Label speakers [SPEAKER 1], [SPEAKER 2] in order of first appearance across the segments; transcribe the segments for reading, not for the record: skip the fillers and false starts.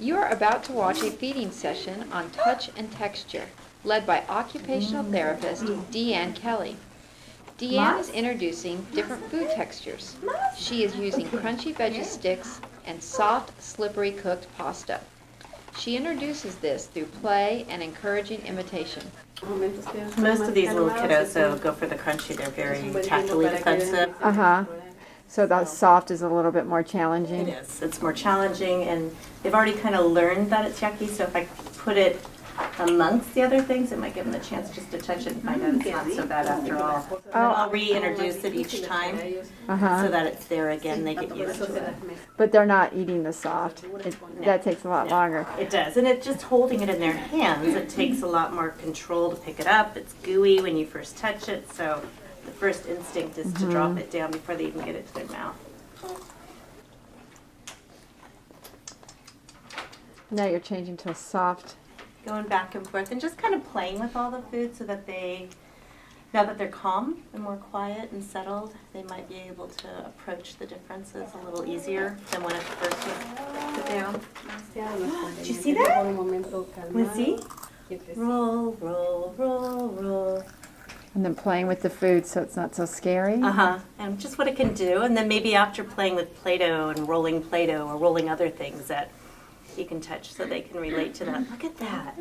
[SPEAKER 1] You are about to watch a feeding session on touch and texture, led by occupational therapist Deanne Kelly. Deanne is introducing different food textures. She is using crunchy veggie sticks and soft, slippery cooked pasta. She introduces this through play and encouraging imitation.
[SPEAKER 2] Most of these little kiddos, though, go for the crunchy. They're very tactily defensive.
[SPEAKER 3] So the soft is a little bit more challenging.
[SPEAKER 2] It is. It's more challenging, and they've already kind of learned that it's yucky, so if I put it amongst the other things, it might give them a chance just to touch it and find out it's not so bad after all. And then I'll reintroduce it each time so that it's there again. They get used to it.
[SPEAKER 3] But they're not eating the soft. That takes a lot longer.
[SPEAKER 2] It does, and it's just holding it in their hands. It takes a lot more control to pick it up. It's gooey when you first touch it, so the first instinct is to drop it down before they even get it to their mouth.
[SPEAKER 3] Now you're changing to a soft.
[SPEAKER 2] Going back and forth and just kind of playing with all the food so that now that they're calm and more quiet and settled, they might be able to approach the differences a little easier than when it first was put down. Did you see that? Let's see. Roll, roll, roll, roll.
[SPEAKER 3] And then playing with the food so it's not so scary.
[SPEAKER 2] And just what it can do. And then maybe after playing with Play-Doh and rolling Play-Doh or rolling other things that you can touch so they can relate to that. Look at that.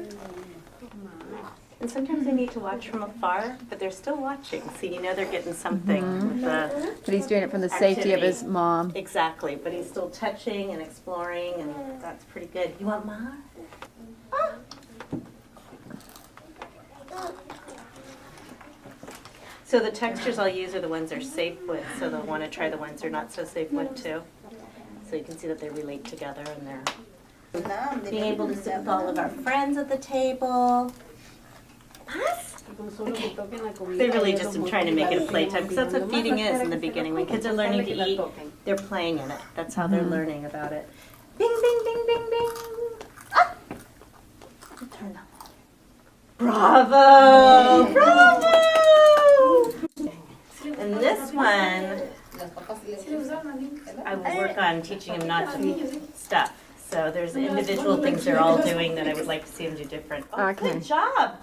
[SPEAKER 2] And sometimes they need to watch from afar, but they're still watching, so you know they're getting something. With the
[SPEAKER 3] But he's doing it from the safety of his mom.
[SPEAKER 2] Exactly, but he's still touching and exploring, and that's pretty good. You want more? So the textures I'll use are the ones they're safe with, so they'll want to try the ones they're not so safe with too. So you can see that they relate together and they're being able to sit with all of our friends at the table. Okay. They really just am trying to make it a playtime, because that's what feeding is in the beginning. When kids are learning to eat, they're playing in it. That's how they're learning about it. Bing, bing, bing, bing, bing. Ah! Turn them. Bravo! Bravo! And this one, I will work on teaching them not to stuff. So there's individual things they're all doing that I would like to see them do different. Oh, good job!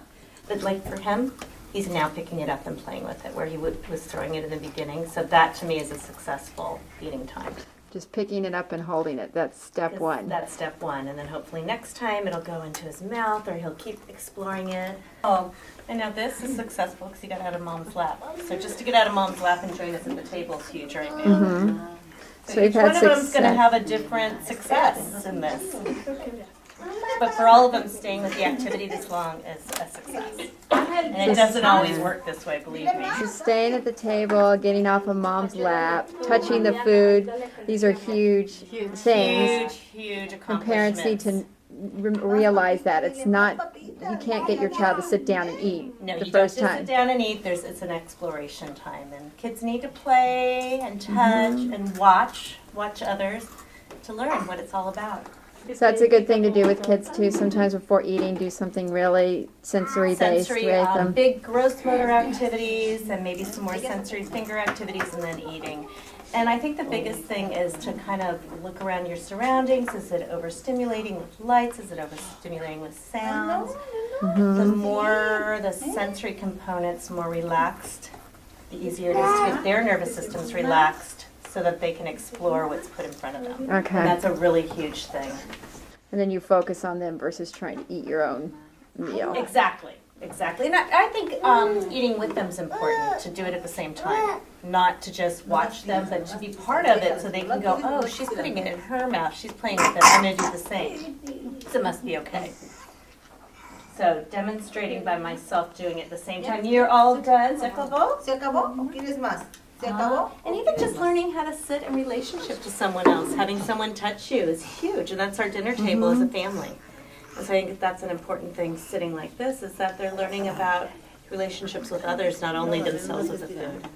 [SPEAKER 2] But like for him, he's now picking it up and playing with it, where he was throwing it in the beginning. So that to me is a successful feeding time.
[SPEAKER 3] Just picking it up and holding it. That's step one.
[SPEAKER 2] That's step one. And then hopefully next time it'll go into his mouth or he'll keep exploring it. Oh, and now this is successful because he got out of mom's lap. So just to get out of mom's lap and join us at the table is huge right now. So each one of them is going to have a different success in this. But for all of them, staying with the activity this long is a success. And it doesn't always work this way, believe me.
[SPEAKER 3] So staying at the table, getting off of mom's lap, touching the food, these are huge things.
[SPEAKER 2] Huge accomplishments.
[SPEAKER 3] And parents need to realize that it's not, you can't get your child to sit down and eat the first time.
[SPEAKER 2] No, you don't just sit down and eat. It's an exploration time. And kids need to play and touch and watch others to learn what it's all about.
[SPEAKER 3] So that's a good thing to do with kids too. Sometimes before eating, do something really sensory-based with them.
[SPEAKER 2] Big gross motor activities and maybe some more sensory finger activities and then eating. And I think the biggest thing is to kind of look around your surroundings. Is it overstimulating with lights? Is it overstimulating with sounds? The more the sensory components more relaxed, the easier it is to get their nervous systems relaxed so that they can explore what's put in front of them.
[SPEAKER 3] Okay.
[SPEAKER 2] And that's a really huge thing.
[SPEAKER 3] And then you focus on them versus trying to eat your own meal.
[SPEAKER 2] Exactly. And I think eating with them is important, to do it at the same time. Not to just watch them, but to be part of it so they can go, oh, she's putting it in her mouth, she's playing with it, I'm going to do the same. So it must be okay. So demonstrating by myself doing it at the same time. You're all done? ¿Se acabó?
[SPEAKER 4] ¿Se acabó? ¿O quieres más? ¿Se acabó?
[SPEAKER 2] And even just learning how to sit in relationship to someone else, having someone touch you is huge. And that's our dinner table as a family. And so I think that's an important thing sitting like this, is that they're learning about relationships with others, not only themselves with the food.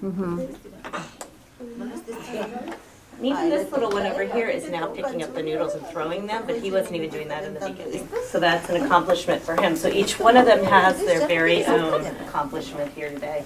[SPEAKER 2] And even this little one over here is now picking up the noodles and throwing them, but he wasn't even doing that in the beginning. So that's an accomplishment for him. So each one of them has their very own accomplishment here today.